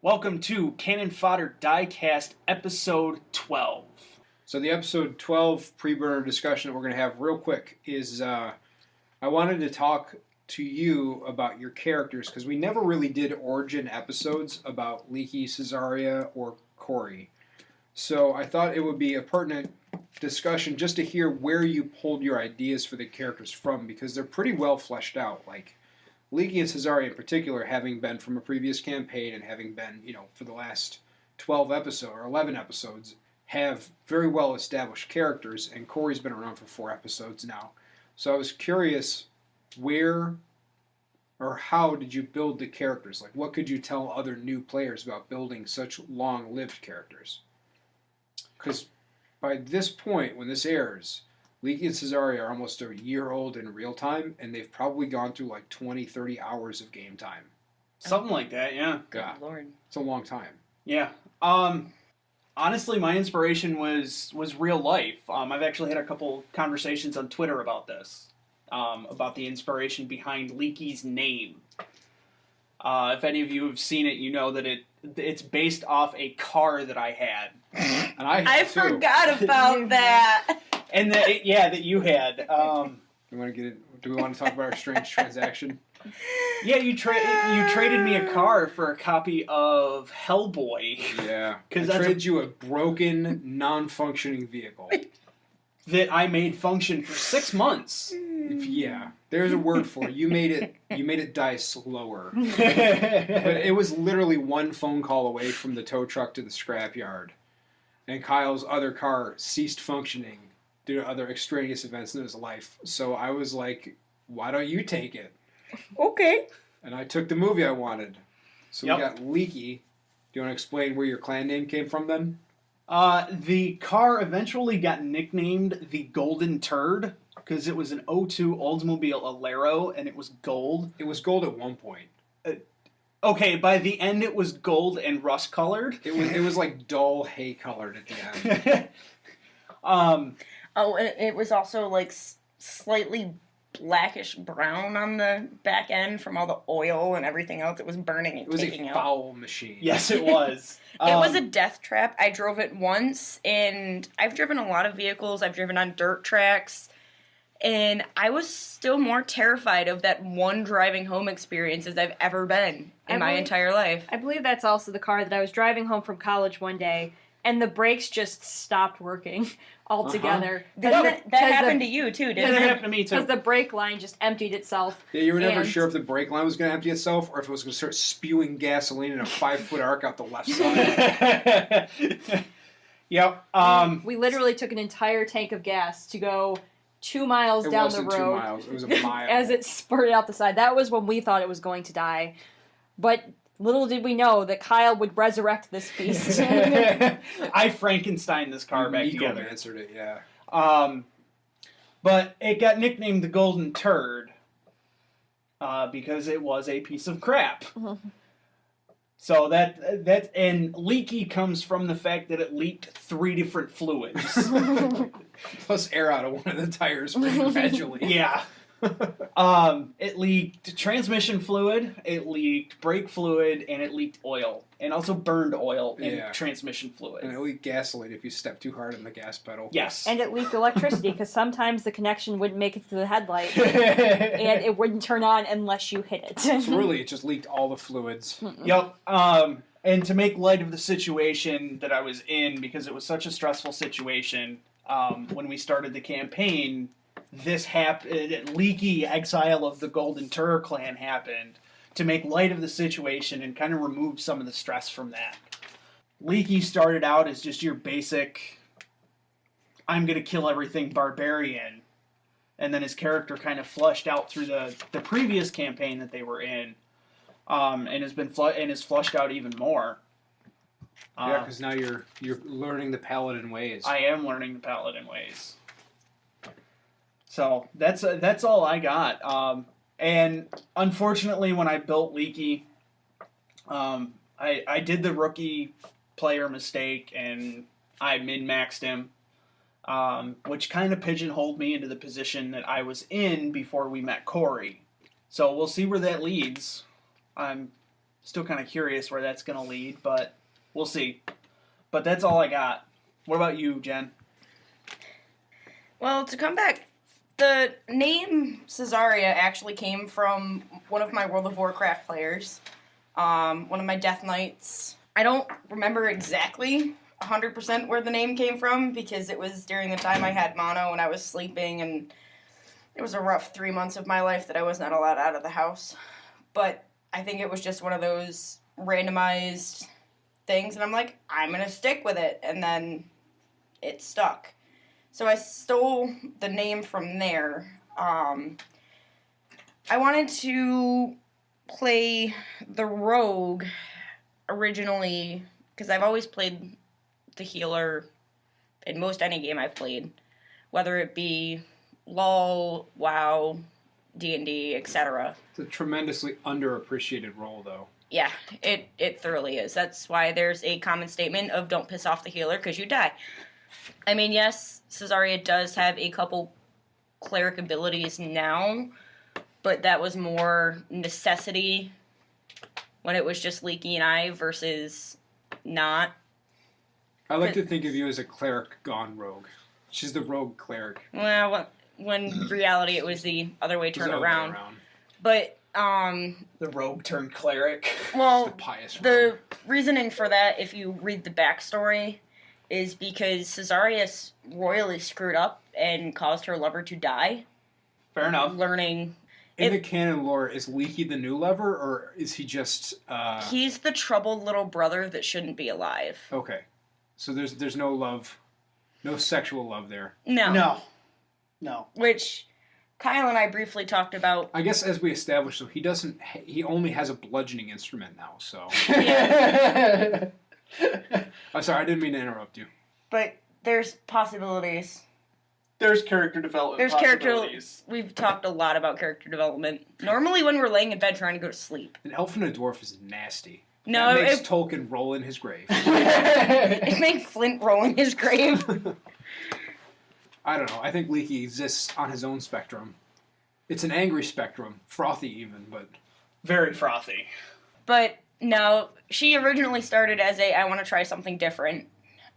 Welcome to Canon Fodder Diecast episode 12. So the episode 12 pre-burner discussion that we're going to have real quick is I wanted to talk to you about your characters because we never really did origin episodes about Leaky, Cesaria, or Corey. So I thought it would be a pertinent discussion just to hear where you pulled your ideas for the characters from because they're pretty well fleshed out. Like Leaky and Cesaria in particular, having been from a previous campaign and having been, for the last 12 episodes or 11 episodes, have very well established characters, and Corey's been around for 4 episodes now. So I was curious, where or how did you build the characters? Like, what could you tell other new players about building such long-lived characters? Because by this point, when this airs, Leaky and Cesaria are almost a year old in real time, and they've probably gone through like 20, 30 hours of game time. Something like that, yeah. God, Lord. it's a long time. Yeah. Honestly, my inspiration was real life. I've actually had a couple conversations on Twitter about this, about the inspiration behind Leaky's name. If any of you have seen it, you know that it's based off a car that I had. And I forgot about that. And that you had. You want to get it? Do we want to talk about our strange transaction? Yeah, you traded me a car for a copy of Hellboy. Yeah, I traded you a broken, non-functioning vehicle that I made function for 6 months. Yeah, there's a word for it. You made it die slower. But it was literally one phone call away from the tow truck to the scrapyard, and Kyle's other car ceased functioning due to other extraneous events in his life. So I was like, why don't you take it? Okay. And I took the movie I wanted. So Yep. We got Leaky. Do you want to explain where your clan name came from then? The car eventually got nicknamed the Golden Turd because it was an '02 Oldsmobile Alero and it was gold. It was gold at one point. Okay, by the end it was gold and rust colored. It was like dull hay colored at the end. Oh, and it was also like slightly blackish brown on the back end from all the oil and everything else it was burning and taking It was a out. foul machine. Yes, it was. It was a death trap. I drove it once, and I've driven a lot of vehicles. I've driven on dirt tracks, and I was still more terrified of that one driving home experience as I've ever been in my entire life. I believe that's also the car that I was driving home from college one day, and the brakes just stopped working altogether. That happened to you, too, didn't That it? happened to me, too. Because the brake line just emptied itself. Yeah, you were never And- sure if the brake line was going to empty itself or if it was going to start spewing gasoline in a 5-foot arc out the left side. Yep. We literally took an entire tank of gas to go 2 miles It down the wasn't 2 road miles. It was a mile. as it spurted out the side. That was when we thought it was going to die. But little did we know that Kyle would resurrect this beast. I Frankenstein this car back together. Answered it, yeah. But it got nicknamed the Golden Turd because it was a piece of crap. So that and leaky comes from the fact that it leaked 3 different fluids. Plus air out of one of the tires gradually. Yeah. It leaked transmission fluid, it leaked brake fluid, and it leaked oil. And also burned oil and transmission fluid. And it leaked gasoline if you step too hard on the gas pedal. Yes. And it leaked electricity because sometimes the connection wouldn't make it to the headlight. And it wouldn't turn on unless you hit it. So really, it just leaked all the fluids. Yep. And to make light of the situation that I was in, because it was such a stressful situation, when we started the campaign, this happened. Leaky exile of the Golden Turd clan happened to make light of the situation and kind of remove some of the stress from that. Leaky started out as just your basic, I'm going to kill everything barbarian. And then his character kind of flushed out through the previous campaign that they were in. And is flushed out even more. Yeah, because now you're learning the paladin ways. I am learning the paladin ways. So that's all I got. And unfortunately, when I built Leaky, I did the rookie player mistake and I min-maxed him, which kind of pigeonholed me into the position that I was in before we met Corey. So we'll see where that leads. I'm Still kind of curious where that's going to lead, but we'll see. But that's all I got. What about you, Jen? Well, to come back, the name Cesaria actually came from one of my World of Warcraft players, one of my Death Knights. I don't remember exactly 100% where the name came from because it was during the time I had mono and I was sleeping, and it was a rough 3 months of my life that I was not allowed out of the house. But I think it was just one of those randomized things, and I'm like, I'm going to stick with it, and then it stuck. So I stole the name from there. I wanted to play the rogue originally, because I've always played the healer in most any game I've played, whether it be LOL, WoW, D&D, etc. It's a tremendously underappreciated role, though. Yeah, it thoroughly is. That's why there's a common statement of don't piss off the healer because you die. I mean, yes, Cesaria does have a couple cleric abilities now, but that was more necessity when it was just Leaky and I versus not. I like to think of you as a cleric gone rogue. She's the rogue cleric. Well, when in reality it was the other way It's turned the other way around. But, The rogue turned cleric. well, The pious the rogue. reasoning for that, if you read the backstory, is because Cesarius royally screwed up and caused her lover to die. Fair enough. Learning... In the canon lore, is Leaky the new lover, or is he just... He's the troubled little brother that shouldn't be alive. Okay. So there's no love, no sexual love there. No. No. Which Kyle and I briefly talked about. I guess as we established, so he only has a bludgeoning instrument now, so... I'm sorry, I didn't mean to interrupt you. But there's possibilities. There's character development There's possibilities. We've talked a lot about character development. Normally when we're laying in bed trying to go to sleep. An elf and a dwarf is nasty. No, That makes it Tolkien roll in his grave. makes Flint roll in his grave. I don't know. I think Leaky exists on his own spectrum. It's an angry spectrum, frothy even, but... Very frothy. But no, she originally started as I want to try something different.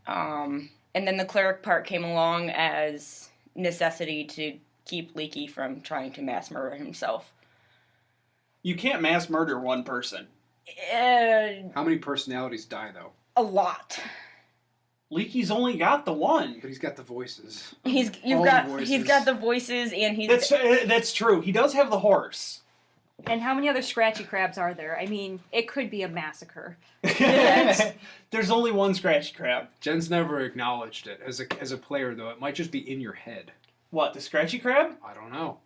And then the cleric part came along as necessity to keep Leaky from trying to mass murder himself. You can't mass murder one person. How many personalities die, though? A lot. Leaky's only got the one. But he's got the voices. He's All got the voices. he's got the voices and he's That's true. He does have the horse. And how many other scratchy crabs are there? I mean, it could be a massacre. There's only one scratchy crab. Jen's never acknowledged it. As a player, though, it might just be in your head. What, the scratchy crab? I don't know.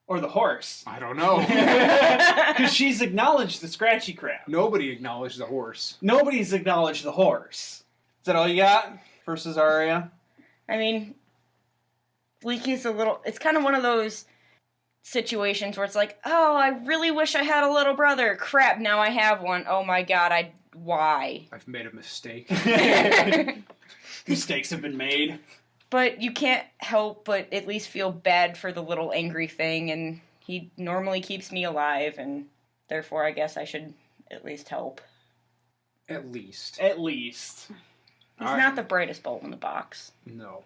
Or the horse? I don't know. Because she's acknowledged the scratchy crab. Nobody acknowledged the horse. Nobody's acknowledged the horse. Is that all you got for Cesaria? I mean, Leaky's it's kind of one of those situations where it's like, oh, I really wish I had a little brother. Crap, now I have one. Oh my god, why? I've made a mistake. Mistakes have been made. But you can't help but at least feel bad for the little angry thing, and he normally keeps me alive, and therefore I guess I should at least help. At least. At least. He's All right. not the brightest bulb in the box. No.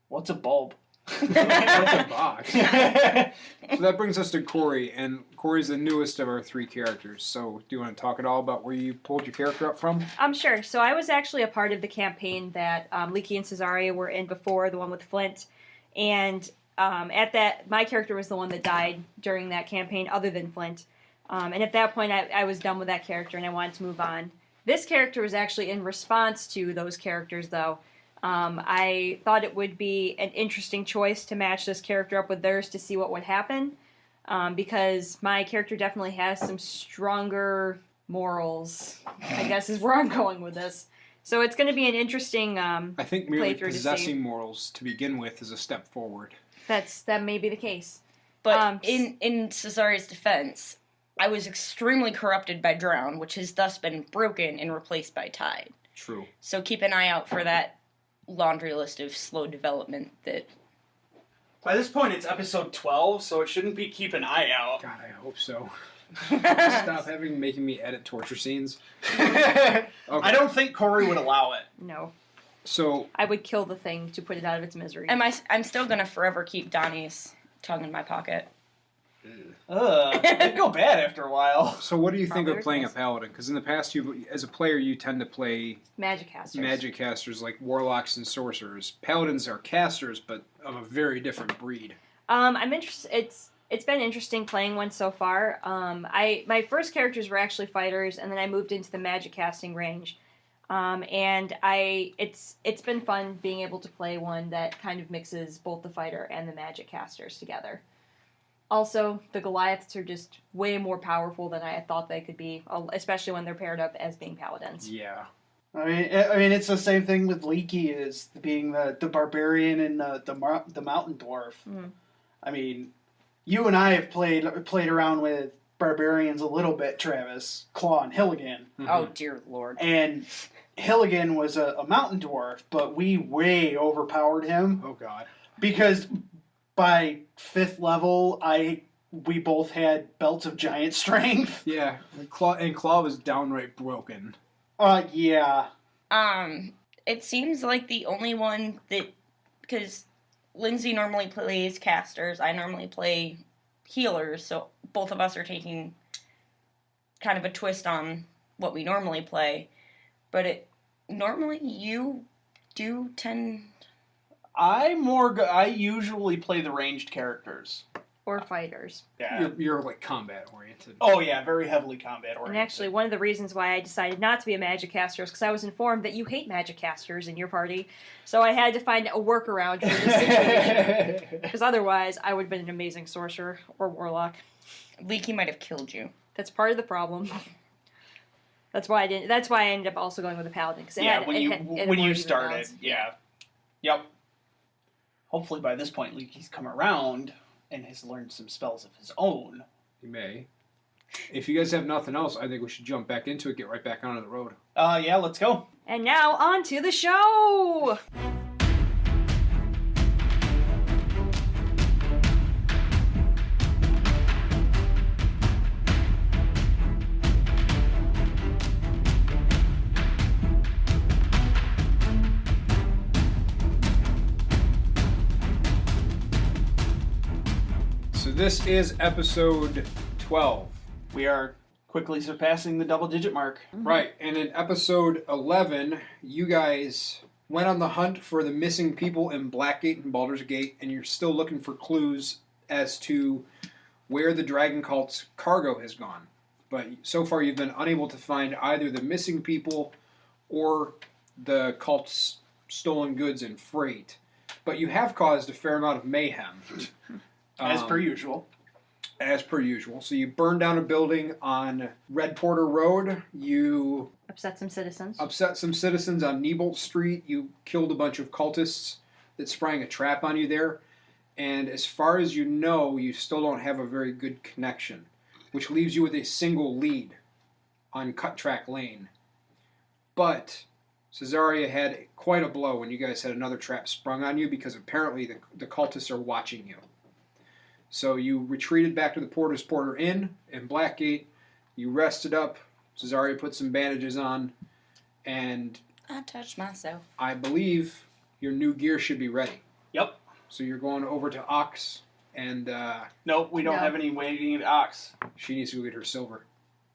What's a bulb? What's a box? So that brings us to Corey, and Corey's the newest of our three characters. So do you want to talk at all about where you pulled your character up from? Sure. So I was actually a part of the campaign that Leaky and Cesaria were in before, the one with Flint. And at that, my character was the one that died during that campaign, other than Flint. And at that point, I was done with that character, and I wanted to move on. This character was actually in response to those characters, though. I thought it would be an interesting choice to match this character up with theirs to see what would happen, because my character definitely has some stronger morals, I guess is where I'm going with this. So it's going to be an interesting I think merely playthrough to see. possessing morals to begin with is a step forward. That may be the case. But in Cesaria's defense, I was extremely corrupted by Drown, which has thus been broken and replaced by Tide. True. So keep an eye out for that laundry list of slow development that... By this point, it's episode 12, so it shouldn't be keep an eye out. God, I hope so. Stop making me edit torture scenes. I Okay. don't think Corey would allow it. No. So I would kill the thing to put it out of its misery. I'm still gonna forever keep Donnie's tongue in my pocket. It'd go bad after a while. So what do you think Probably of playing a yes. paladin? Because in the past, as a player, you tend to play Magic casters. magic casters like warlocks and sorcerers. Paladins are casters, but of a very different breed. I'm interested. It's been interesting playing one so far. My first characters were actually fighters, and then I moved into the magic casting range. It's been fun being able to play one that kind of mixes both the fighter and the magic casters together. Also, the Goliaths are just way more powerful than I had thought they could be, especially when they're paired up as being paladins. Yeah. I mean, it's the same thing with Leaky as being the barbarian and the mountain dwarf. Mm. I mean, you and I have played around with barbarians a little bit, Travis, Claw, and Hilligan. Mhm. Oh dear lord. And Hilligan was a mountain dwarf, but we way overpowered him Oh God. because by 5th level, we both had belts of giant strength. Yeah. Claw was downright broken. Yeah. It seems like the only one that, because Lindsey normally plays casters, I normally play healers, so both of us are taking kind of a twist on what we normally play. But normally you do tend. I usually play the ranged characters. Or fighters. Yeah. You're like combat oriented. Oh yeah, very heavily combat oriented. And actually, one of the reasons why I decided not to be a magic caster is because I was informed that you hate magic casters in your party. So I had to find a workaround for this situation. Because otherwise, I would have been an amazing sorcerer or warlock. Leaky might have killed you. That's part of the problem. That's why I didn't. That's why I ended up also going with a paladin. Cause when you even started, balance. yeah, yep. Hopefully by this point, Leaky's come around and has learned some spells of his own. You may. If you guys have nothing else, I think we should jump back into it, get right back onto the road. Yeah, let's go. And now on to the show. So this is episode 12. We are quickly surpassing the double-digit mark. Right, and in episode 11, you guys went on the hunt for the missing people in Blackgate and Baldur's Gate, and you're still looking for clues as to where the Dragon Cult's cargo has gone. But so far you've been unable to find either the missing people or the cult's stolen goods and freight. But you have caused a fair amount of mayhem. As per usual. As per usual. So you burned down a building on Red Porter Road. You Upset some citizens. upset some citizens on Niebolt Street. You killed a bunch of cultists that sprang a trap on you there. And as far as you know, you still don't have a very good connection, which leaves you with a single lead on Cut Track Lane. But Cesaria had quite a blow when you guys had another trap sprung on you because apparently the cultists are watching you. So you retreated back to the Porter's Porter Inn in Blackgate. You rested up. Cesaria put some bandages on. And I touched myself. I believe your new gear should be ready. Yep. So you're going over to Ox, and Nope, we don't No. have any waiting at Ox. she needs to go get her silver.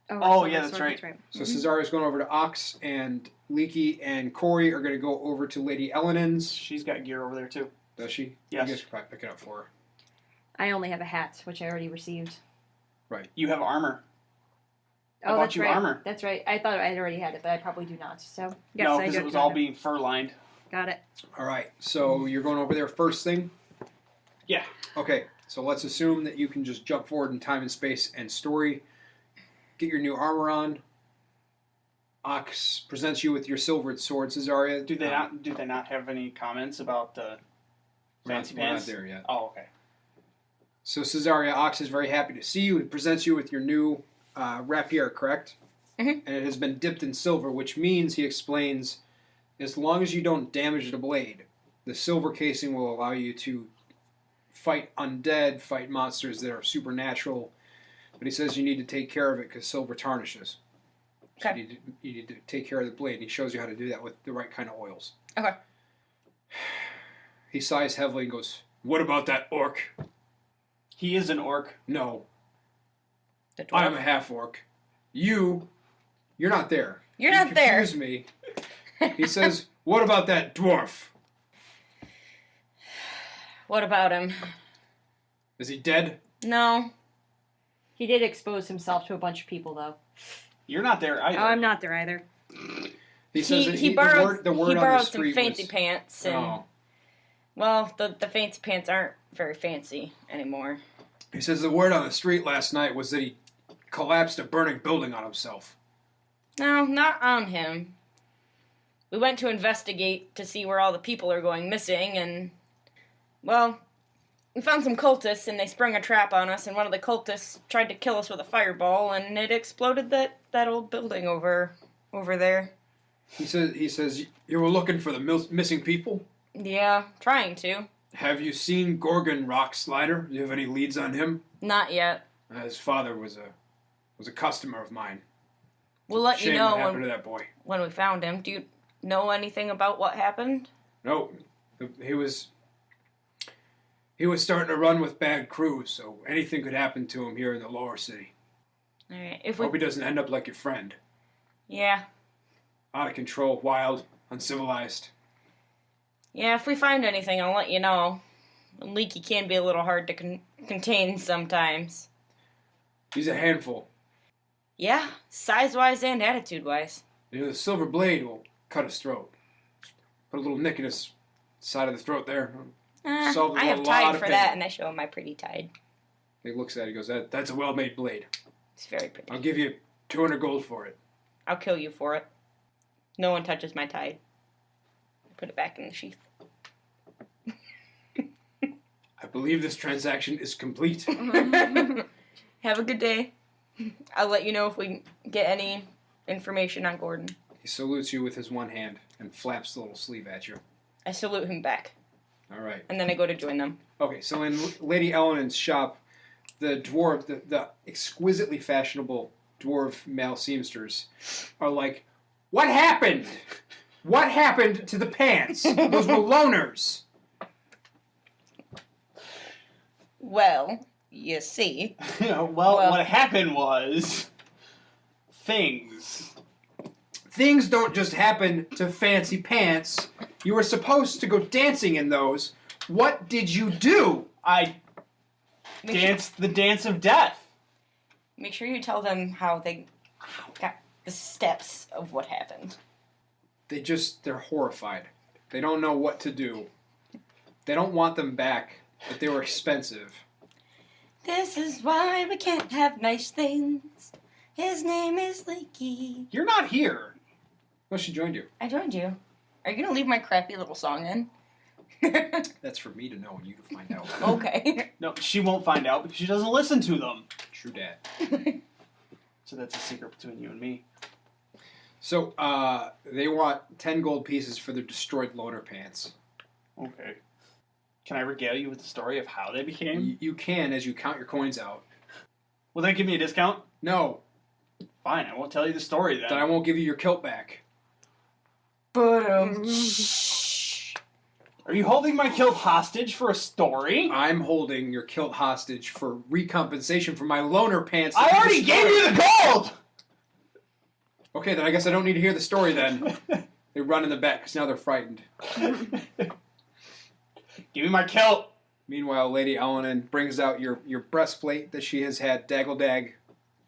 Oh, yeah, that's right. So Cesaria's going over to Ox, and Leaky and Corey are going to go over to Lady Elenin's. She's got gear over there, too. Does she? Yes. You guys should probably pick it up for her. I only have a hat, which I already received. You have armor. I Oh, bought that's you right. armor. That's right. I thought I had already had it, but I probably do not. So yes, No, I because do it was got all it. being fur-lined. Got it. All right, so you're going over there first thing? Yeah. Okay, so let's assume that you can just jump forward in time and space and story. Get your new armor on. Ox presents you with your silvered sword, Cesaria. Do they not have any comments about the fancy we're not pants? there yet. Oh, okay. So Cesaria, Ox is very happy to see you. He presents you with your new rapier, correct? Mhm. And it has been dipped in silver, which means, he explains, as long as you don't damage the blade, the silver casing will allow you to fight undead, fight monsters that are supernatural, But he says you need to take care of it because silver tarnishes. So Okay. you need to take care of the blade, and he shows you how to do that with the right kind of oils. Okay. He sighs heavily and goes, "What about that orc?" He is an orc. "No, The dwarf. I am a half-orc. You're not there. You're You not there. confuse me." He says, "What about that dwarf? What about him? Is he dead?" No. He did expose himself to a bunch of people, though. You're not there either. Oh, I'm not there either. He says that He borrowed, the word he on the borrowed some street fancy was, pants. And, Oh. well, the fancy pants aren't very fancy anymore. He says the word on the street last night was that he collapsed a burning building on himself. No, not on him. We went to investigate to see where all the people are going missing, and, well, we found some cultists, and they sprung a trap on us, and one of the cultists tried to kill us with a fireball, and it exploded that old building over there. He says you were looking for the missing people? Yeah, trying to. Have you seen Gorgon Rockslider? Do you have any leads on him? Not yet. His father was a customer of mine. We'll let Shame you know what happened to that boy. when we found him. Do you know anything about what happened? No, he was starting to run with bad crews, so anything could happen to him here in the lower city. Alright, if Hope we... he doesn't end up like your friend. Yeah. Out of control, wild, uncivilized. Yeah, if we find anything, I'll let you know. Leaky can be a little hard to contain sometimes. He's a handful. Yeah, size-wise and attitude-wise. You know, the silver blade will cut his throat. Put a little nick in his side of the throat there. Solved I a have lot Tide of for pain. that, and I show him my pretty Tide. He looks at it, he goes, that's a well-made blade. It's very pretty. I'll give you 200 gold for it. I'll kill you for it. No one touches my Tide. I put it back in the sheath. I believe this transaction is complete. Have a good day. I'll let you know if we get any information on Gordon. He salutes you with his one hand and flaps the little sleeve at you. I salute him back, All right. and then I go to join them. Okay, so in Lady Ellen's shop, the dwarf, the exquisitely fashionable dwarf male seamsters are like, "What happened? What happened to the pants? Those were loners." Well, you see. Well, Well- what happened was things. Things don't just happen to fancy pants. You were supposed to go dancing in those. What did you do? I danced the dance of death. Make sure you tell them how they got the steps of what happened. They're horrified. They don't know what to do. They don't want them back, but they were expensive. This is why we can't have nice things. His name is Leaky. You're not here. Well, she joined you. I joined you. Are you gonna leave my crappy little song in? That's for me to know and you to find out. Okay. No, she won't find out because she doesn't listen to them. True dat. So that's a secret between you and me. So, they want 10 gold pieces for their destroyed loner pants. Okay. Can I regale you with the story of how they became? You can as you count your coins out. Will that give me a discount? No, Fine, I won't tell you the story then. then I won't give you your kilt back. But Are you holding my kilt hostage for a story? I'm holding your kilt hostage for recompensation for my loner pants. I that you already gave you destroyed. the gold! Okay, then I guess I don't need to hear the story then. They run in the back because now they're frightened. Give me my kilt! Meanwhile, Lady Elenan brings out your breastplate that she has had Daggledag,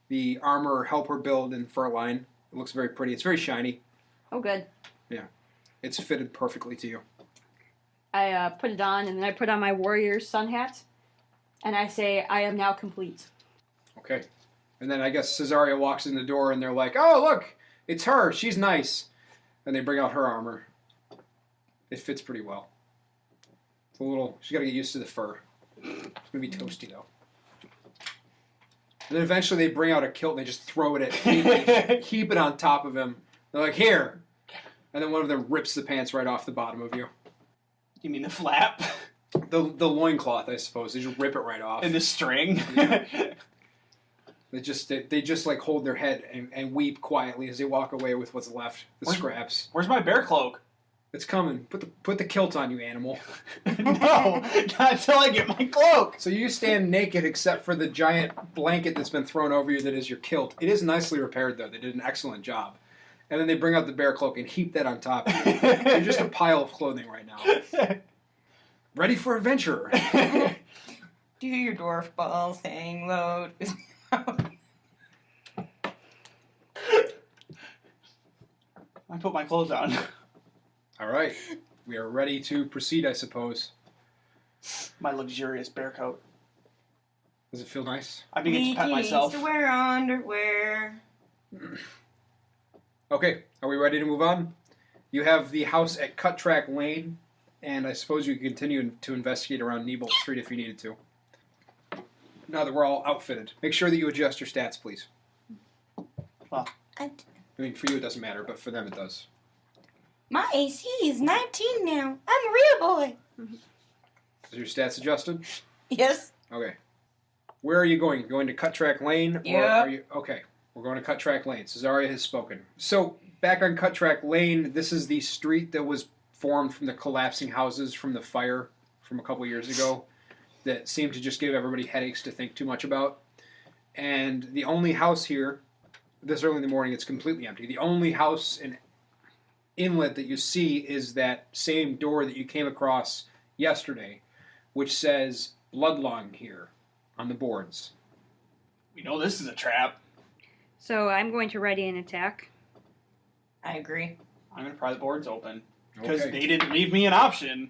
the armor helper build in furline. It looks very pretty. It's very shiny. Oh, good. It's fitted perfectly to you. I put it on, and then I put on my warrior's sun hat, and I say, I am now complete. Okay. And then I guess Cesaria walks in the door and they're like, "Oh, look, it's her. She's nice." And they bring out her armor. It fits pretty well. It's a little, she's got to get used to the fur. It's going to be toasty though. And then eventually they bring out a kilt and they just throw it at him, like, heap it on top of him. They're like, "Here." And then one of them rips the pants right off the bottom of you. You mean the flap? The loincloth, I suppose. They just rip it right off. And the string? Yeah. They just like hold their head and weep quietly as they walk away with what's left, the Where's- scraps. Where's my bear cloak? It's coming. Put the kilt on, you animal. No, not until I get my cloak. So you stand naked except for the giant blanket that's been thrown over you that is your kilt. It is nicely repaired, though. They did an excellent job. And then they bring out the bear cloak and heap that on top. You're just a pile of clothing right now. Ready for adventure. Do your dwarf balls hang low? I put my clothes on. All right. We are ready to proceed, I suppose. My luxurious bear coat. Does it feel nice? I begin to pet myself. Needs to wear underwear. Okay. Are we ready to move on? You have the house at Cut Track Lane, and I suppose you can continue to investigate around Nebolt Street if you needed to. Now that we're all outfitted. Make sure that you adjust your stats, please. Well, I mean, for you it doesn't matter, but for them it does. My AC is 19 now. I'm a real boy. Is your stats adjusted? Yes. Okay. Where are you going? Going to Cut Track Lane? Or Yep. are you okay? We're going to Cut Track Lane. Cesaria has spoken. So back on Cut Track Lane, this is the street that was formed from the collapsing houses from the fire from a couple years ago that seemed to just give everybody headaches to think too much about. And the only house here, this early in the morning, it's completely empty. The only house and inlet that you see is that same door that you came across yesterday, which says Bloodlong here on the boards. we know this is a trap. So I'm going to ready an attack. I agree. I'm going to pry the boards open. Because Okay. they didn't leave me an option.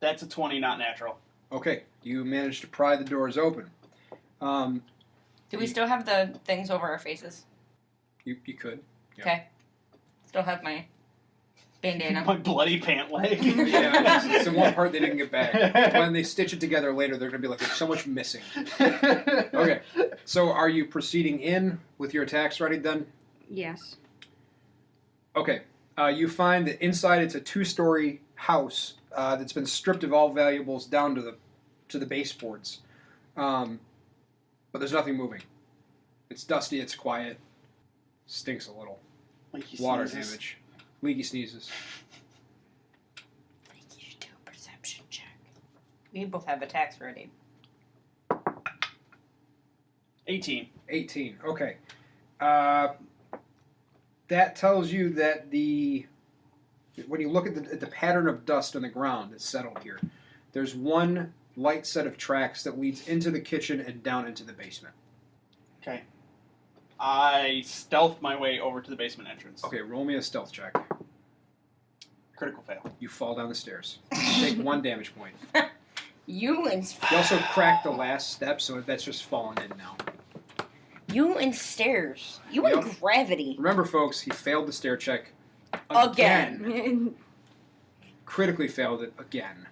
That's a 20, not natural. Okay, you managed to pry the doors open. Do we still have the things over our faces? You could. Yeah. Okay. Still have my bandana. My bloody pant leg. Yeah, it's the one part they didn't get back. When they stitch it together later, they're going to be like, there's so much missing. Okay, so are you proceeding in with your attacks ready then? Yes. Okay, you find that inside it's a 2-story house that's been stripped of all valuables down to the baseboards. But there's nothing moving. It's dusty, it's quiet, stinks a little. Leaky Water sneezes. damage. Leaky sneezes. I think you should do a perception check. We both have attacks ready. 18. 18. Okay. That tells you that when you look at the pattern of dust on the ground that's settled here, there's one light set of tracks that leads into the kitchen and down into the basement. Okay. I stealth my way over to the basement entrance. Okay, roll me a stealth check. Critical fail. You fall down the stairs. You take 1 damage point. You and You also cracked the last step, so that's just fallen in now. you and stairs. You Yep. and gravity. Remember, folks, he failed the stair check Again. Critically failed it again.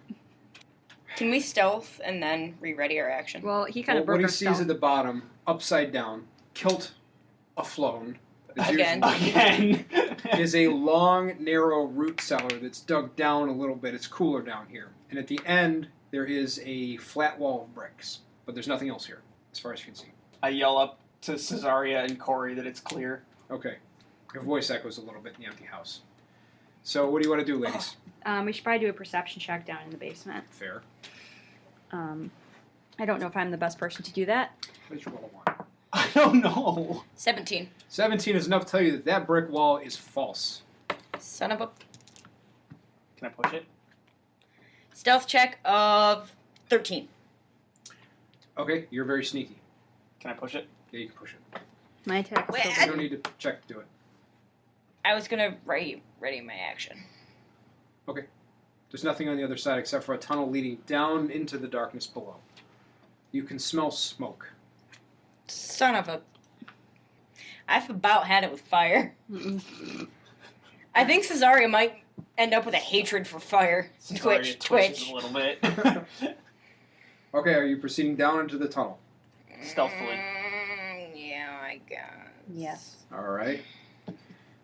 Can we stealth and then re-ready our action? Well, he kind of What broke he our sees stealth. at the bottom, upside down, kilt aflown, as Again. usual, Again. is a long, narrow root cellar that's dug down a little bit. It's cooler down here. And at the end, there is a flat wall of bricks. But there's nothing else here, as far as you can see. I yell up to Cesaria and Corey that it's clear. Okay. Your voice echoes a little bit in the empty house. So what do you want to do, ladies? We should probably do a perception check down in the basement. Fair. I don't know if I'm the best person to do that. Let's roll a 1. I don't know. 17. 17 is enough to tell you that that brick wall is false. Son of a... Can I push it? Stealth check of 13. Okay, you're very sneaky. Can I push it? Yeah, you can push it. My attack is Wait, still You don't need to check to do it. I was gonna ready my action. There's nothing on the other side except for a tunnel leading down into the darkness below. You can smell smoke. Son of a... I've about had it with fire. Mm-mm. I think Cesaria might end up with a hatred for fire. Cesaria Twitch. twitches a little bit. Okay, are you proceeding down into the tunnel? Stealthily. Yeah, I guess. Yes. All right.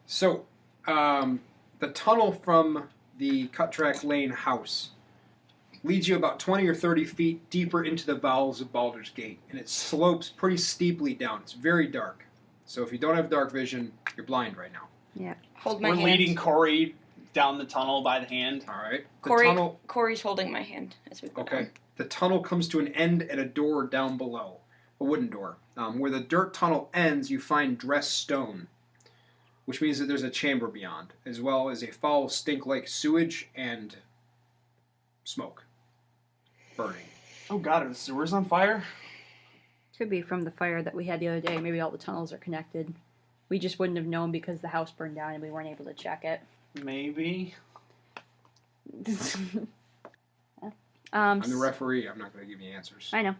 So, the tunnel from the Cut Track Lane house leads you about 20 or 30 feet deeper into the bowels of Baldur's Gate, and it slopes pretty steeply down. It's very dark. So if you don't have dark vision, you're blind right now. Yeah. Hold my We're hand. leading Corey down the tunnel by the hand. All right. Corey's holding my hand as we go Okay. down. The tunnel comes to an end at a door down below, a wooden door. Where the dirt tunnel ends, you find dressed stone, which means that there's a chamber beyond, as well as a foul stink like sewage and smoke burning. Oh god, are the sewers on fire? Could be from the fire that we had the other day. Maybe all the tunnels are connected. We just wouldn't have known because the house burned down and we weren't able to check it. Maybe. I'm the referee. I'm not going to give you answers. I know.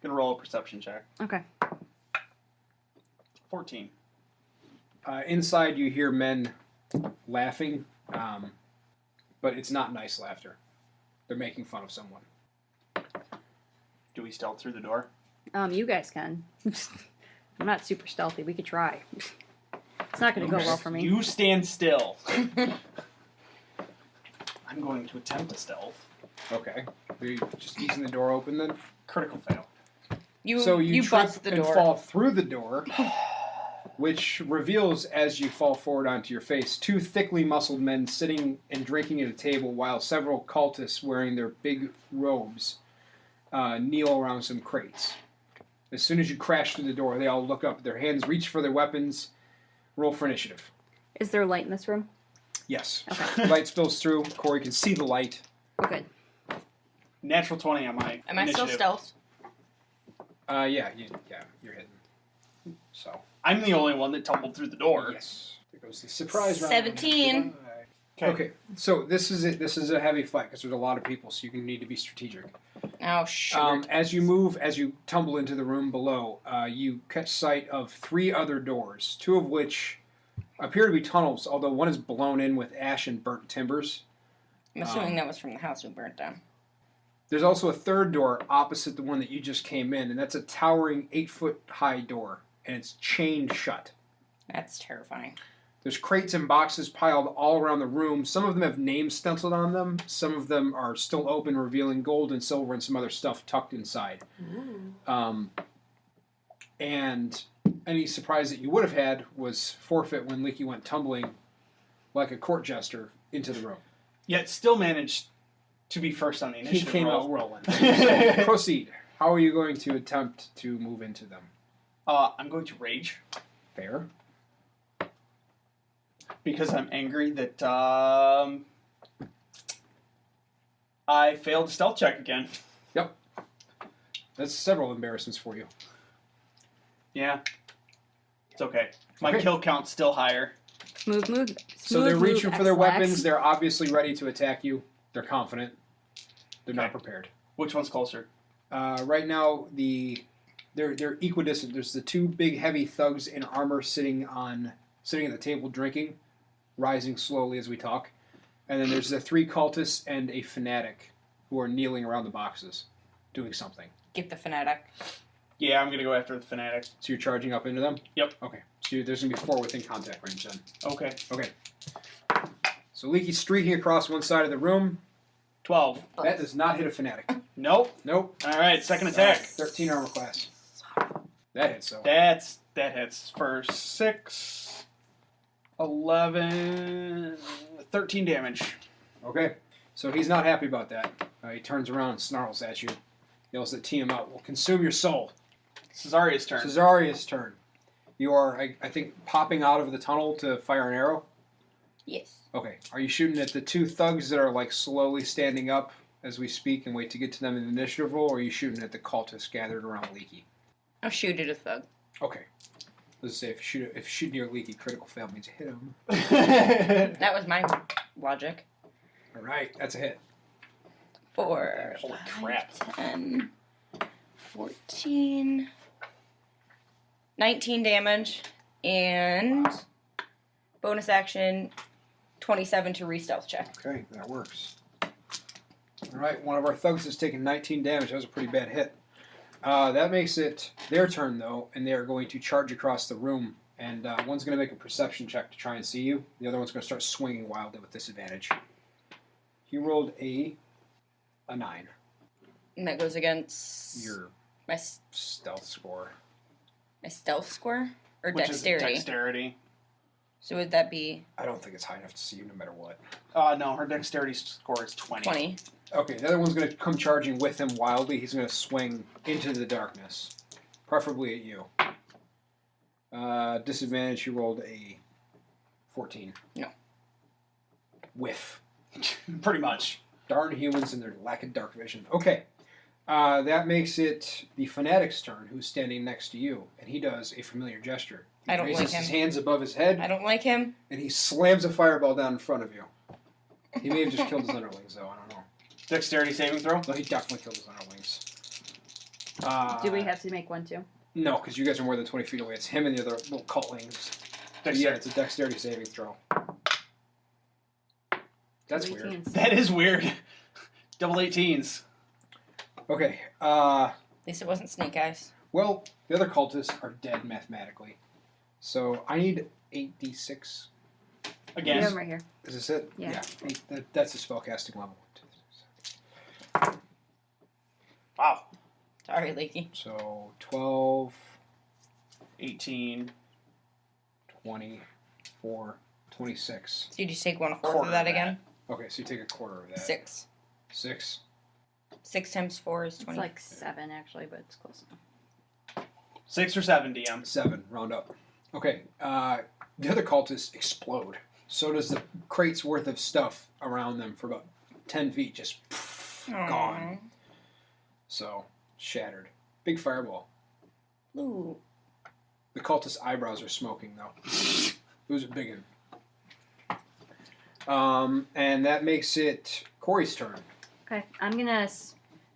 Gonna roll a perception check. Okay. 14. Inside, you hear men laughing, but it's not nice laughter. They're making fun of someone. Do we stealth through the door? You guys can. I'm not super stealthy. We could try. It's not going to go well for me. You stand still. I'm going to attempt a stealth. Okay. Are you just easing the door open then? Critical fail. You trip bust the and door. fall through the door, which reveals as you fall forward onto your face 2 thickly muscled men sitting and drinking at a table while several cultists wearing their big robes kneel around some crates. As soon as you crash through the door, they all look up, their hands reach for their weapons. Roll for initiative. Is there light in this room? Yes. Okay. Light spills through. Corey can see the light. Oh, good. Natural 20 on my Am I still initiative. stealth? Yeah, you're hidden. So. I'm the only one that tumbled through the door. Yes. There goes the surprise round. 17. Okay, so this is it. This is a heavy fight because there's a lot of people, so you need to be strategic. Oh, shoot. As you tumble into the room below, you catch sight of 3 other doors, 2 of which appear to be tunnels, although one is blown in with ash and burnt timbers. I'm assuming that was from the house we burnt down. There's also a 3rd door opposite the one that you just came in, and that's a towering 8-foot-high door, and it's chained shut. That's terrifying. There's crates and boxes piled all around the room. Some of them have names stenciled on them. Some of them are still open, revealing gold and silver and some other stuff tucked inside. And any surprise that you would have had was forfeit when Leaky went tumbling like a court jester into the room. Yet still managed to be first on the He initiative came roll. out rolling. So, proceed. How are you going to attempt to move into them? I'm going to rage. Fair. Because I'm angry that I failed a stealth check again. Yep. That's several embarrassments for you. Yeah. It's okay. My Okay. kill count's still higher. Smooth move. So they're Smooth reaching move, for their X-Lax. weapons. They're obviously ready to attack you. They're confident. They're not prepared. Which one's closer? Right now, they're equidistant. There's the 2 big, heavy thugs in armor sitting at the table drinking, rising slowly as we talk. And then there's the 3 cultists and a fanatic who are kneeling around the boxes, doing something. Get the fanatic. Yeah, I'm going to go after the fanatic. So you're charging up into them? Yep. Okay. So there's going to be 4 within contact range then. Okay. Okay. So Leaky's streaking across one side of the room. 12. That does not hit a fanatic. Nope. Nope. All right, second attack. 13 armor class. That hits, so. That hits for 6, 11, 13 damage. Okay. So he's not happy about that. He turns around and snarls at you. Yells that Tiamat will consume your soul. Cesaria's turn. Cesaria's turn. You are, I think, popping out of the tunnel to fire an arrow? Yes. Okay. Are you shooting at the 2 thugs that are, like, slowly standing up as we speak and wait to get to them in the initiative roll, or are you shooting at the cultists gathered around Leaky? I'll shoot at a thug. Okay. Let's say if you shoot near Leaky, critical fail means you hit him. That was my logic. All right. That's a hit. 4, Holy 5, crap. 10, 14, 19 damage, and bonus action, 27 to re-stealth check. Okay, that works. All right, one of our thugs has taken 19 damage. That was a pretty bad hit. That makes it their turn, though, and they are going to charge across the room. And one's going to make a perception check to try and see you. The other one's going to start swinging wildly with disadvantage. He rolled a a 9. And that goes against Your my s- stealth score. my stealth score or Which dexterity. is dexterity. So would that be I don't think it's high enough to see you no matter what. No, her dexterity score is 20. 20? Okay, the other one's going to come charging with him wildly. He's going to swing into the darkness, preferably at you. Disadvantage, he rolled a 14. No. Whiff. Pretty much. Darn humans and their lack of dark vision. Okay. That makes it the fanatic's turn, who's standing next to you, and he does a familiar gesture. He I don't raises like him. his hands above his head, I don't like him. and he slams a fireball down in front of you. He may have just killed his underlings, though. I don't know. Dexterity saving throw? No, he definitely killed his underlings. Do we have to make one too? No, because you guys are more than 20 feet away. It's him and the other little cultlings. Dexterity. Yeah, it's a dexterity saving throw. That's Two weird. 18s. That is weird. Double 18s. Okay. At least it wasn't snake eyes. Well, the other cultists are dead mathematically. So I need 8d6. You Again. have them right here. Is this it? Yeah. That's the spellcasting level. Wow. Sorry, Leaky. So 12, 18. 24, 26. So you just take 1/4 Quarter of that of again? Okay, so you take a quarter of that. 6. 6. 6 times 4 is It's 20. like 7 actually, but it's close enough. 6 or 7, DM. 7, round up. Okay, the other cultists explode. So does the crate's worth of stuff around them for about 10 feet, just gone. So, shattered. Big fireball. Ooh. The cultist's eyebrows are smoking, though. It was a big one. And that makes it Corey's turn. Okay,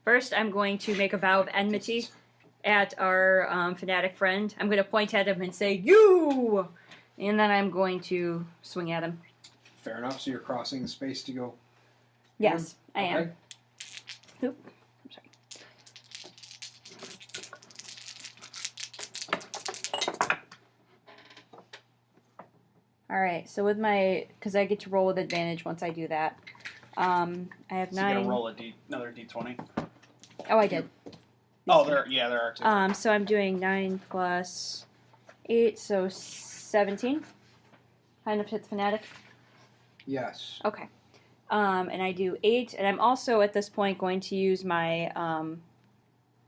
first I'm going to make a vow of enmity at our fanatic friend. I'm going to point at him and say, "You!" And then I'm going to swing at him. Fair enough, so you're crossing the space to go. Yes, I am. Okay. Oop. I'm sorry. All right, so with because I get to roll with advantage once I do that. I have So you gotta 9. roll another D20. Oh, I did. Oh, there are two. So I'm doing 9 plus 8, so 17. High enough to hit the fanatic. Yes. Okay. And I do 8, and I'm also at this point going to use my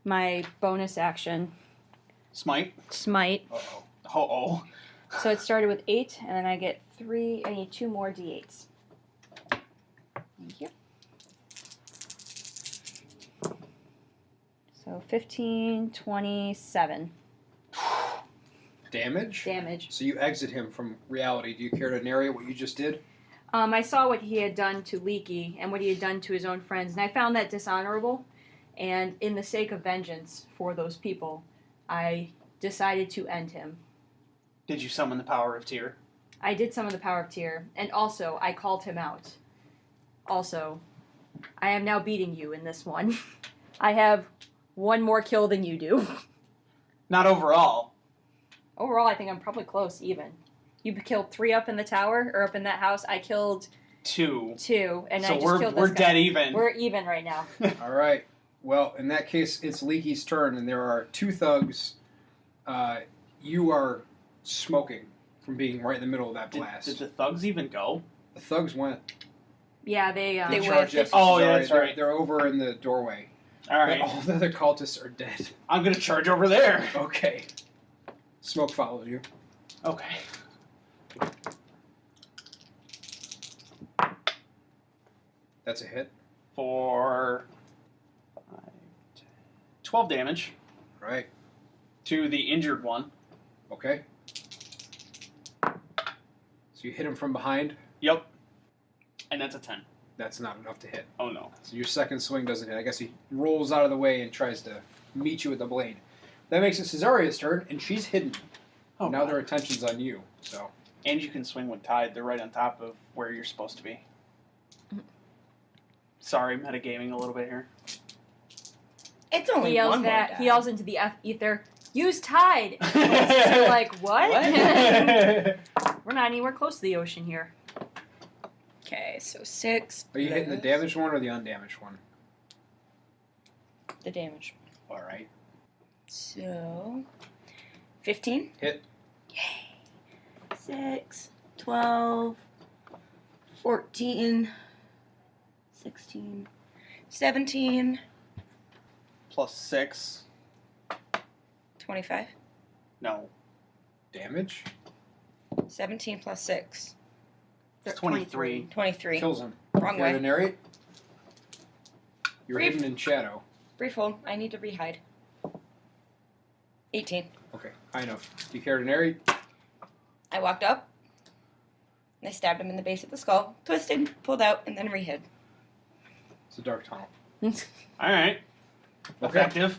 my bonus action, Smite. smite. Uh-oh. Oh. So it started with 8, and then I get 3. I need 2 more d8s. Thank you. So 15, 27 Damage? damage. So you exit him from reality. Do you care to narrate what you just did? I saw what he had done to Leaky and what he had done to his own friends, and I found that dishonorable. And in the sake of vengeance for those people, I decided to end him. Did you summon the power of Tyr? I did summon the power of Tyr, and also I called him out. Also, I am now beating you in this one. I have 1 more kill than you do. Not overall. Overall, I think I'm probably close, even. You killed 3 up in the tower, or up in that house. I killed 2. 2, and So I just killed this we're guy. dead even. We're even right now. All right. Well, in that case, it's Leaky's turn, and there are 2 thugs. You are smoking from being right in the middle of that blast. Did the thugs even go? The thugs went. Yeah, they They charged went. up. Oh, yeah, Sorry, that's right. They're over in the doorway. All right. But all the other cultists are dead. I'm gonna charge over there. Okay. Smoke follows you. Okay. That's a hit. For 12 damage Right. to the injured one. Okay. So you hit him from behind. Yep. And that's a 10. That's not enough to hit. Oh no. So your second swing doesn't hit. I guess he rolls out of the way and tries to meet you with the blade. That makes it Cesaria's turn, and she's hidden. Oh, Now God. their attention's on you. So And you can swing when tied. They're right on top of where you're supposed to be. Sorry, metagaming a little bit here. It's only He yells one more that. die. He yells into the ether. Use tide. You're like, what? We're not anywhere close to the ocean here. Okay, so 6. are you hitting the damaged one or the undamaged one? the damage. All right. So, 15. Hit. Yay. 6, 12, 14, 16, 17, Plus 6. 25. No. Damage. 17 plus 6. It's 23. 23. Kills him. Wrong Care way. to narrate? You're Brief. hidden in shadow. Brief hold. I need to rehide. 18. Okay, high enough. Do you care to narrate? I walked up. And I stabbed him in the base of the skull. Twisted, pulled out, and then rehid. It's a dark tunnel. Alright. Okay. Effective.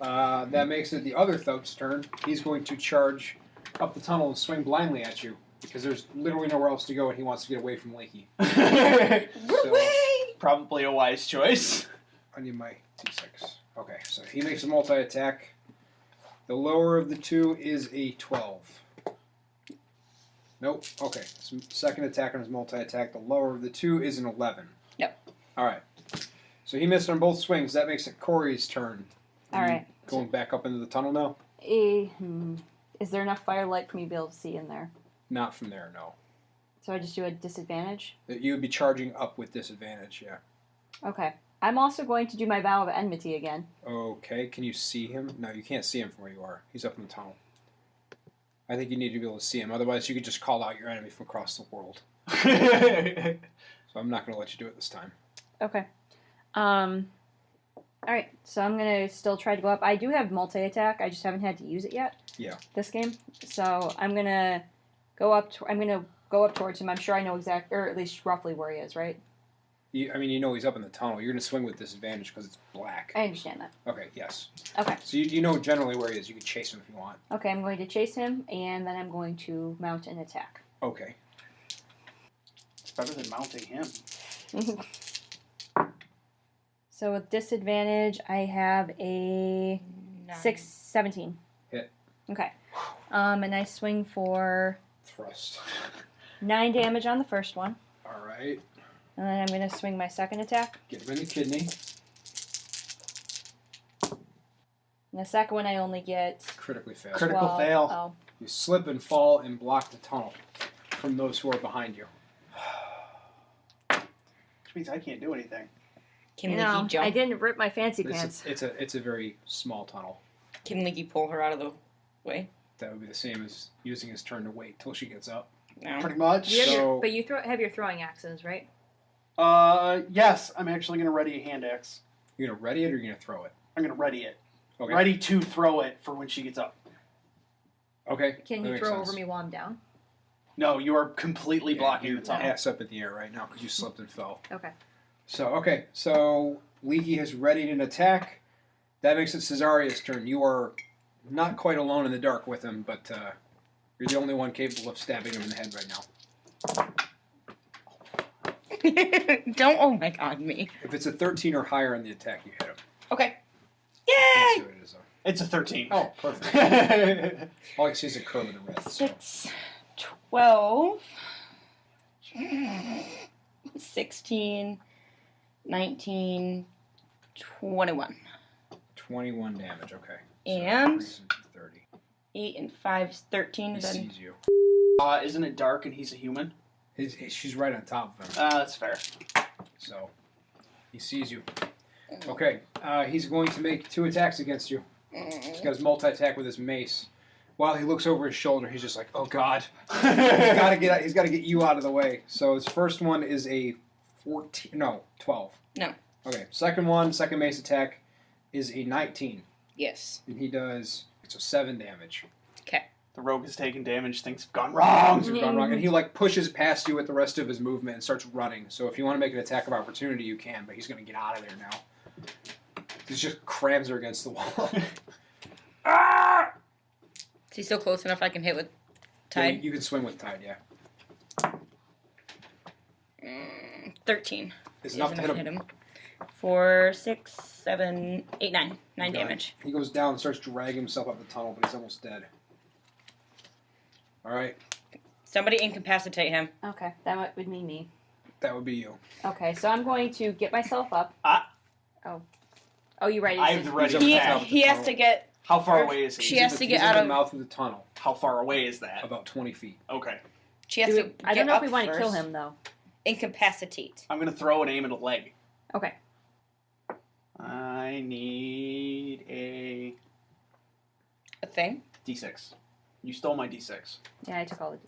That makes it the other thug's turn. He's going to charge up the tunnel and swing blindly at you because there's literally nowhere else to go, and he wants to get away from Leaky. So, Probably a wise choice. I need my T6. Okay, so he makes a multi-attack. The lower of the two is a 12. Nope. Okay, second attack on his multi-attack. The lower of the two is an 11. Yep. All right. So he missed on both swings. That makes it Corey's turn. All right. Going back up into the tunnel now? Is there enough firelight for me to be able to see in there? Not from there, no. So I just do a disadvantage? You would be charging up with disadvantage, yeah. Okay. I'm also going to do my vow of enmity again. Okay, can you see him? No, you can't see him from where you are. He's up in the tunnel. I think you need to be able to see him. Otherwise, you could just call out your enemy from across the world. So I'm not going to let you do it this time. Okay. Alright, so I'm going to still try to go up. I do have multi-attack. I just haven't had to use it yet. Yeah. This game. So I'm going to go up. I'm going to go up towards him. I'm sure I know or at least roughly where he is, right? You know he's up in the tunnel. You're going to swing with disadvantage because it's black. I understand that. Okay, yes. Okay. So you know generally where he is. You can chase him if you want. Okay, I'm going to chase him, and then I'm going to mount an attack. Okay. It's better than mounting him. So with disadvantage, I have a 17. Hit. Okay. And I swing for Thrust. 9 damage on the first one. All right. And then I'm going to swing my second attack. Get him in the kidney. And the second one I only get Critically fail. Critical 12. fail. Oh. You slip and fall and block the tunnel from those who are behind you. Which means I can't do anything. Can No, Leaky jump? I didn't rip my fancy pants. It's a very small tunnel. Can Leaky pull her out of the way? That would be the same as using his turn to wait till she gets up. No. Pretty much. You have So- but you have your throwing axes, right? Yes, I'm actually going to ready a hand axe. You're gonna ready it or you're gonna throw it? I'm going to ready it. Okay. Ready to throw it for when she gets up. Okay. Can that you makes throw sense. over me while I'm down? No, you are completely blocking you're the tunnel. ass up in the air right now because you slipped and fell. Okay. So Leaky has readied an attack. That makes it Cesaria's turn. You are not quite alone in the dark with him, but you're the only one capable of stabbing him in the head right now. Don't oh my god me. If it's a 13 or higher on the attack, you hit him. Okay. Let's see Yay! what it is, though. It's a 13. Oh, perfect. All I see is a curve in the wrist. So. 6, 12, 16, 19, 21. 21 damage, okay. And? So 30. 8 and 5 is 13. He Then sees you. Isn't it dark and he's a human? She's right on top of him, That's fair. so he sees you. Okay, he's going to make 2 attacks against you. He's got his multi-attack with his mace. While he looks over his shoulder, he's just like, "Oh God, he's got to get you out of the way." So his first one is a 12. No. Okay, second mace attack is a 19, yes. and he does 7 damage. Okay. The rogue has taken damage. Things have gone wrong. Things have gone wrong, and he pushes past you with the rest of his movement and starts running. So if you want to make an attack of opportunity, you can, but he's going to get out of there now. He just crams her against the wall. Ah! Is he still close enough I can hit with Yeah, Tide? you can swing with Tide, yeah. 13. It's enough to hit Isn't him. 4, 6, 7, 8, 9. 9 Okay. damage. He goes down and starts dragging himself up the tunnel, but he's almost dead. All right, Somebody incapacitate him. Okay, that would mean me. that would be you. Okay, so I'm going to get myself up. Ah. Oh. Oh, you're right. I have the ready He's up attack. top of the He has tunnel. to get. How far away is he? She has to He's get in out the of. mouth of the tunnel, How far away is that? about 20 feet. Okay. She has to. I get don't know if up we want to kill first. him though. Incapacitate. I'm going to throw an aim at a leg. Okay. I need a A thing. D6. You stole my D6. Yeah,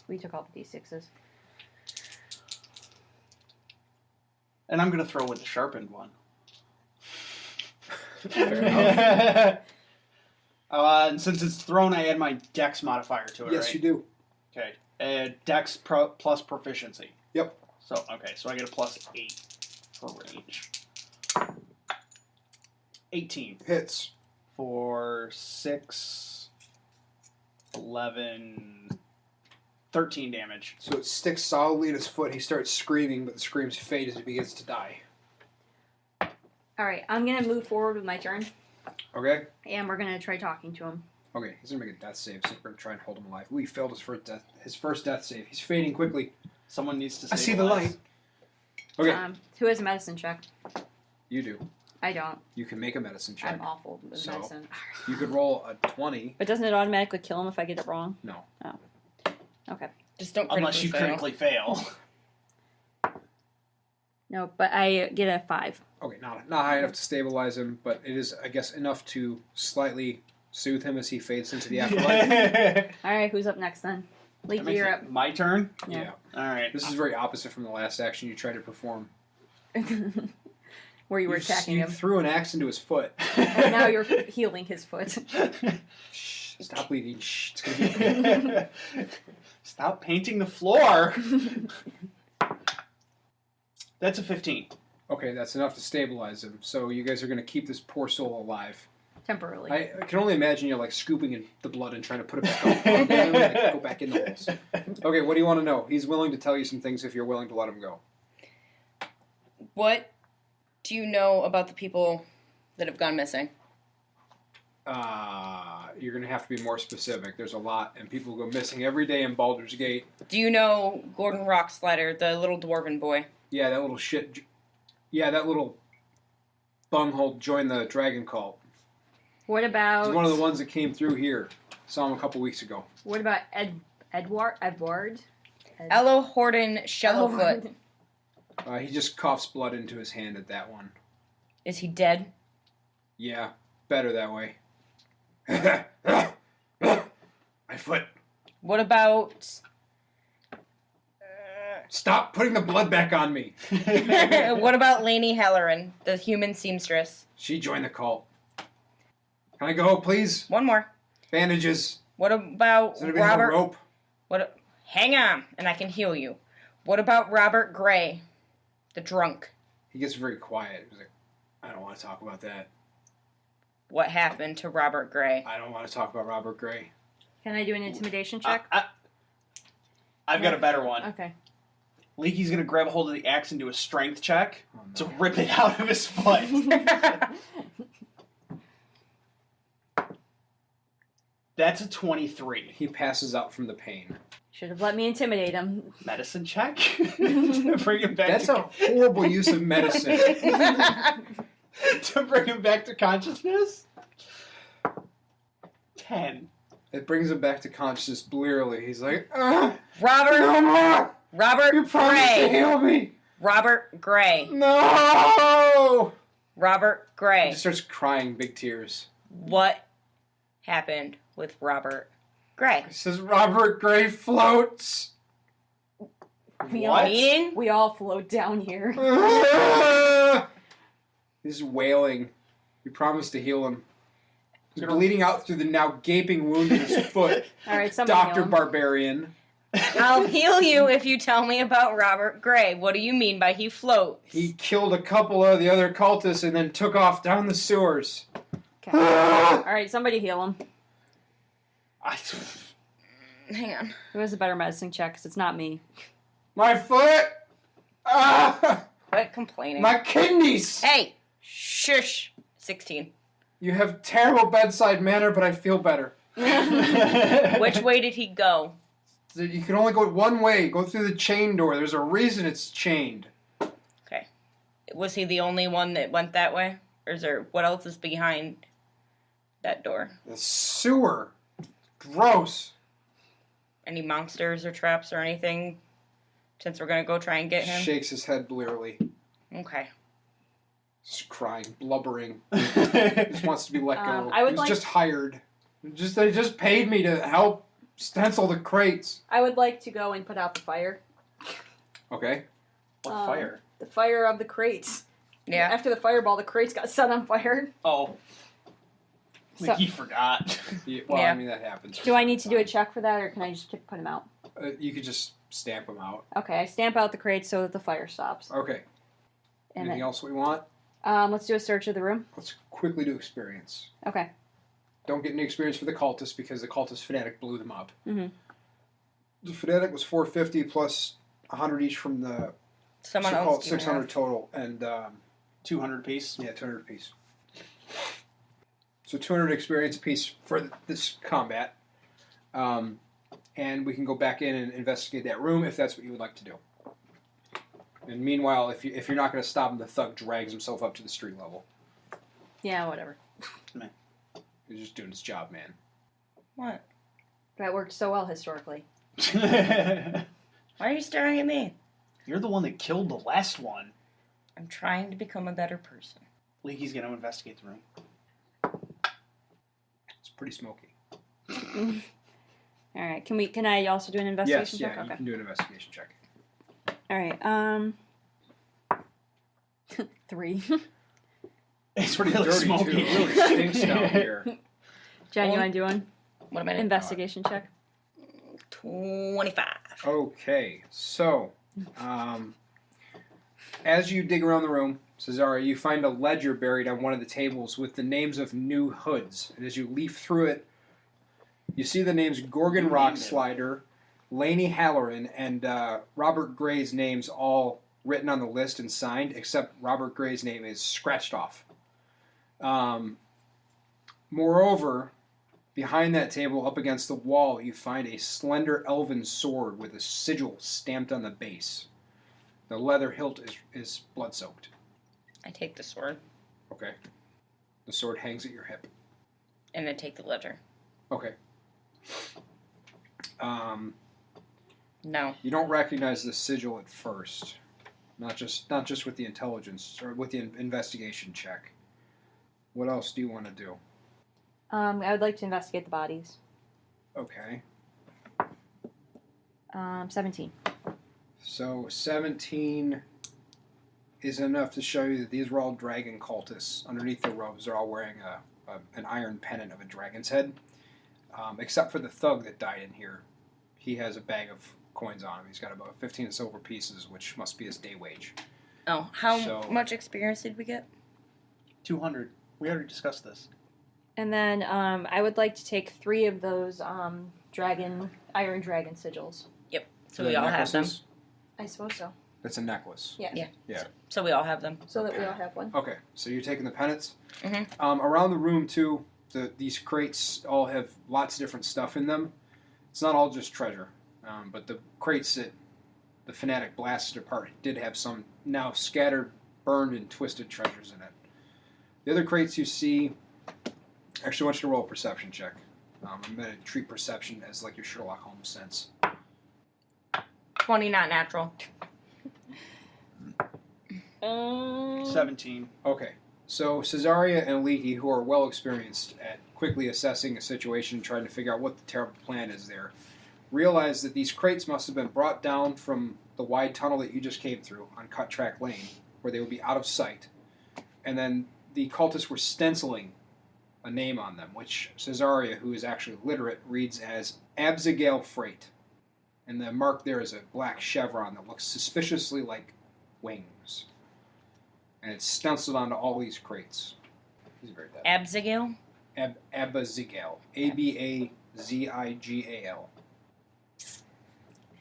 we took all the d6s. And I'm going to throw with the sharpened one. Fair enough. And since it's thrown, I add my dex modifier to it, Yes, right? you do. Okay. Dex plus proficiency. Yep. So I get a +8 for range. 18 Hits. for 6, 11, 13 damage. So it sticks solidly in his foot. He starts screaming, but the screams fade as he begins to die. All right, I'm gonna move forward with my turn, Okay? and we're gonna try talking to him. Okay, he's gonna make a death save, so we're gonna try and hold him alive. Ooh, he failed his first death save. He's fading quickly. Someone needs to I see the stabilize. light. Okay, Who has a medicine check? you do. I don't. You can make a medicine check. I'm awful with So- medicine. You could roll a 20. But doesn't it automatically kill him if I get it wrong? No. Oh. Okay. Just don't. Unless you critically fail. No, but I get a 5. Okay, not high enough to stabilize him, but it is, I guess, enough to slightly soothe him as he fades into the afterlife. All right, who's up next then? That Leaky, makes you're it my turn? Yeah. Alright. This is very opposite from the last action you tried to perform. up. Where you were attacking You him. threw an axe into his foot. And now you're healing his foot. Shh, stop bleeding. Shh, it's gonna be Stop painting the floor. That's a 15. Okay, that's enough to stabilize him. So you guys are going to keep this poor soul alive. Temporarily. I can only imagine you're like scooping in the blood and trying to put it back on. Like, go back in the holes. Okay, what do you want to know? He's willing to tell you some things if you're willing to let him go. What do you know about the people that have gone missing? You're going to have to be more specific. There's a lot, and people go missing every day in Baldur's Gate. Do you know Gordon Rockslider, the little dwarven boy? Yeah, that little shit. Yeah, that little bunghole joined the dragon cult. What about... He's one of the ones that came through here. Saw him a couple weeks ago. What about Edward? Ello Horton Shellowfoot. He just coughs blood into his hand at that one. Is he dead? Yeah, better that way. My foot. What about... Stop putting the blood back on me. what about Lainey Halloran, the human seamstress? She joined the cult. Can I go, please? One more. Bandages. What about Does anybody have a Robert... rope? Hang on, and I can heal you. What about Robert Gray, the drunk? He gets very quiet. He's like, I don't want to talk about that. What happened to Robert Gray? I don't want to talk about Robert Gray. Can I do an intimidation check? I've got a better one. Okay. Leaky's gonna grab a hold of the axe and do a strength check Oh, no. to rip it out of his foot. That's a 23. He passes out from the pain. Should have let me intimidate him. Medicine check? To bring him back That's to a horrible use of medicine. to bring him back to consciousness? 10. It brings him back to consciousness blearily. He's like, Robert no more! Robert You promised to Gray. heal me! Robert Gray. No! Robert He Gray. just starts crying big tears. What happened with Robert Gray? He says, Robert Gray floats! We What? Meaning? We all float down here. He's wailing. You promised to heal him. He's bleeding out through the now gaping wound in his foot. All right, somebody Dr. heal him. Barbarian. I'll heal you if you tell me about Robert Gray. What do you mean by he floats? He killed a couple of the other cultists and then took off down the sewers. Okay. All right, somebody heal him. Hang on. Who has a better medicine check? 'Cause it's not me. My foot! Ah! Quit complaining. My kidneys! Hey! Shush! 16. You have terrible bedside manner, but I feel better. Which way did he go? You can only go one way. Go through the chain door. There's a reason it's chained. Okay. Was he the only one that went that way? Or is there, what else is behind that door? The sewer. Gross. Any monsters or traps or anything? Since we're going to go try and get him? Shakes his head blearily. Okay. Just crying, blubbering. Just wants to be let go. I would he was like- just hired. They just paid me to help stencil the crates. I would like to go and put out the fire. Okay. What fire? The fire of the crates. Yeah. After the fireball, the crates got set on fire. Oh. So- Like he forgot. Yeah, well, Yeah. I mean, that happens. Do I need to do a check for that, or can I just put them out? You could just stamp them out. Okay, I stamp out the crates so that the fire stops. Okay. And Anything then, else we want? let's do a search of the room. Let's quickly do experience. Okay. Don't get any experience for the cultist because the cultist fanatic blew them up. Mm-hmm. The fanatic was 450 plus 100 each from the Someone so else. called do you 600 have? total, and 200 piece. yeah, 200 apiece. So 200 experience apiece for this combat, and we can go back in and investigate that room if that's what you would like to do. And meanwhile, if you're not going to stop him, the thug drags himself up to the street level. Yeah, whatever. He's just doing his job, man. What? That worked so well historically. Why are you staring at me? You're the one that killed the last one. I'm trying to become a better person. Leaky's gonna investigate the room. It's pretty smoky. All right. Can I also do an investigation Yes, check? yeah, you Okay. can do an investigation check. All right. 3. It's really Dirty smoky. too. It really stinks down here. Jen, you want to do one? What am I doing? Investigation check. 25. Okay, so as you dig around the room, Cesare, you find a ledger buried on one of the tables with the names of new hoods. And as you leaf through it, you see the names Gorgon You Rock named it. Slider, Laney Halloran, and Robert Gray's names all written on the list and signed, except Robert Gray's name is scratched off. Moreover, behind that table, up against the wall, you find a slender elven sword with a sigil stamped on the base. The leather hilt is blood-soaked. I take the sword Okay. The sword hangs at your hip. and then take the ledger. Okay. No. You don't recognize the sigil at first. Not just with the intelligence or with the investigation check. What else do you want to do? I would like to investigate the bodies. Okay. 17. So 17 is enough to show you that these were all dragon cultists. Underneath the robes, they're all wearing an iron pennant of a dragon's head. Except for the thug that died in here. He has a bag of coins on him. He's got about 15 silver pieces, which must be his day wage. Oh, how So- much experience did we get? 200. We already discussed this. And then I would like to take 3 of those iron dragon sigils. So we all have them. Necklaces? I suppose so. That's a necklace. Yes. Yeah. Yeah. So we all have them. So that we all have one. Okay, so you're taking the pennants. Mhm. Around the room too, these crates all have lots of different stuff in them. It's not all just treasure, but the crates that the fanatic blasted apart did have some now scattered, burned, and twisted treasures in it. The other crates you see, actually, I want you to roll a perception check. I'm going to treat perception as like your Sherlock Holmes sense. 20 not natural. 17. Okay, so Cesaria and Leaky, who are well experienced at quickly assessing a situation and trying to figure out what the terrible plan is there, realize that these crates must have been brought down from the wide tunnel that you just came through on Cut Track Lane, where they would be out of sight. And then the cultists were stenciling a name on them, which Cesaria, who is actually literate, reads as Absigail Freight. And the mark there is a black chevron that looks suspiciously like wings. And it's stenciled onto all these crates. He's very dead. Absigail? Abazigal. Abazigal.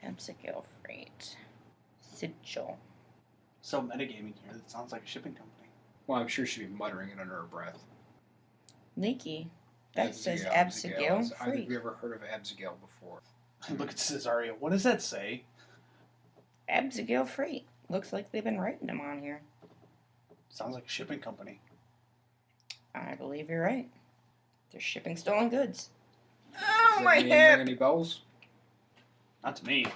Absigail Freight. Sigil. So metagaming here. That sounds like a shipping company. Well, I'm sure she'd be muttering it under her breath. Leaky. That says Absigal. Absigail Have Freight. you ever heard of Absigal before? Look at Cesaria. What does that say? Absigail Freight. Looks like they've been writing them on here. Sounds like a shipping company. I believe you're right. They're shipping stolen goods. Does Oh, that my name hip! ring any bells? Not to me.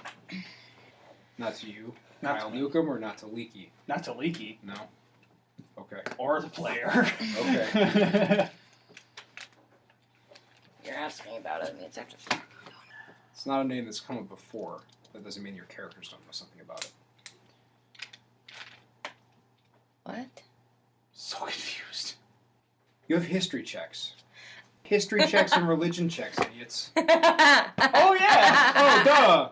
Not to you. Not Kyle to me. Newcomb or not to Leaky? Not to Leaky. No. Okay. Or the player. Okay. You're asking me about it. It means I have to... It's not a name that's come up before. That doesn't mean your characters don't know something about it. What? So confused. You have history checks. History checks and religion checks, idiots. Oh, yeah. Oh, duh!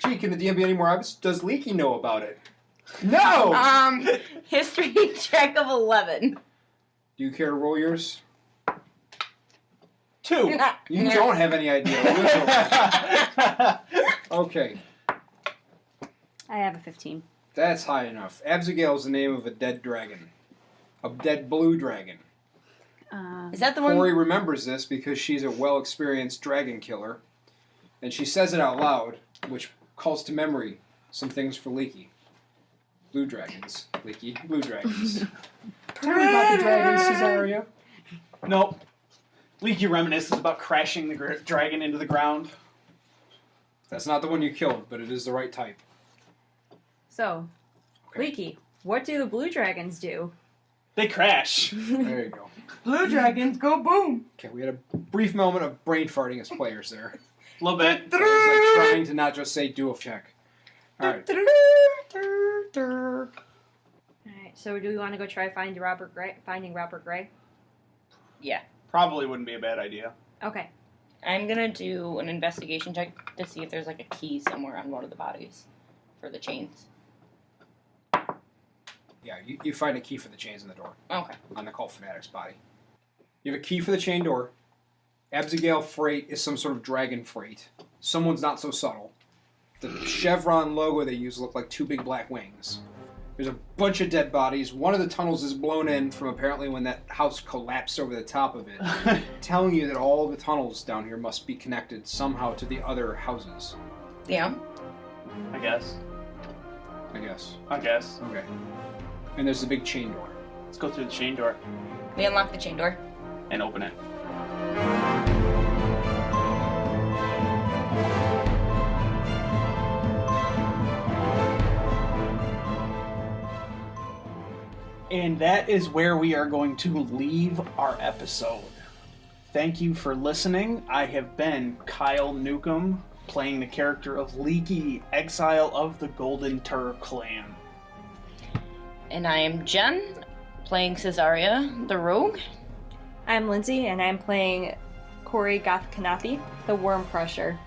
Gee, can the DM be any more obvious? Does Leaky know about it? No! History check of 11. Do you care to roll yours? 2. You don't have any idea. Okay, I have a 15. that's high enough. Absigail is the name of a dead dragon. A dead blue dragon. Is that the one? Corey remembers this because she's a well-experienced dragon killer. And she says it out loud, which calls to memory some things for Leaky. Blue dragons. Leaky. Blue dragons. Tell me about the dragons, Cesaria. Nope. Leaky reminisces about crashing the dragon into the ground. That's not the one you killed, but it is the right type. So, Okay. Leaky, what do the blue dragons do? They crash. There you go. Blue dragons go boom. Okay, we had a brief moment of brain farting as players there. A little bit. So I was like trying to not just say do a check. Alright. Alright, so do we want to go try finding Robert Gray? Yeah. Probably wouldn't be a bad idea. Okay. I'm gonna do an investigation check to see if there's like a key somewhere on one of the bodies for the chains. Yeah, you find a key for the chains in the door Okay. on the Cult Fanatic's body. You have a key for the chain door. Absigail freight is some sort of dragon freight. Someone's not so subtle. The chevron logo they use look like 2 big black wings. There's a bunch of dead bodies. One of the tunnels is blown in from apparently when that house collapsed over the top of it, telling you that all the tunnels down here must be connected somehow to the other houses. Yeah. I guess. I guess. Okay. And there's the big chain door. Let's go through the chain door We unlock the chain door. and open it. And that is where we are going to leave our episode. Thank you for listening. I have been Kyle Newcomb, playing the character of Leaky, exile of the Golden Turd clan. And I am Jenn, playing Cesaria, the rogue. I'm Lindsey, and I'm playing Corey Gothkanapi, the Worm Crusher.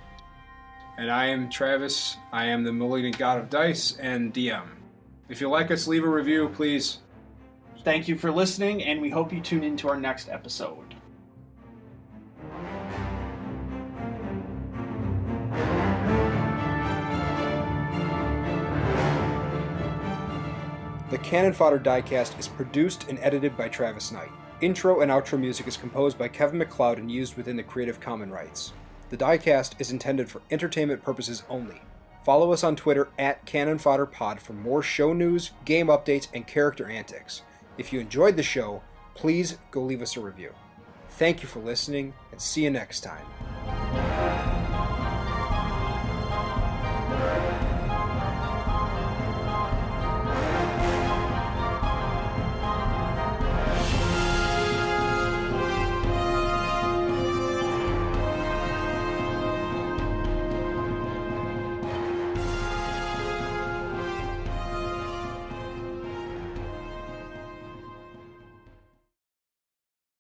And I am Travis. I am the Malignant God of Dice and DM. If you like us, leave a review, please. Thank you for listening, and we hope you tune in to our next episode. The Canon Fodder Diecast is produced and edited by Travis Knight. Intro and outro music is composed by Kevin MacLeod and used within the Creative Commons rights. The Diecast is intended for entertainment purposes only. Follow us on Twitter at CanonFodderPod for more show news, game updates, and character antics. If you enjoyed the show, please go leave us a review. Thank you for listening, and see you next time.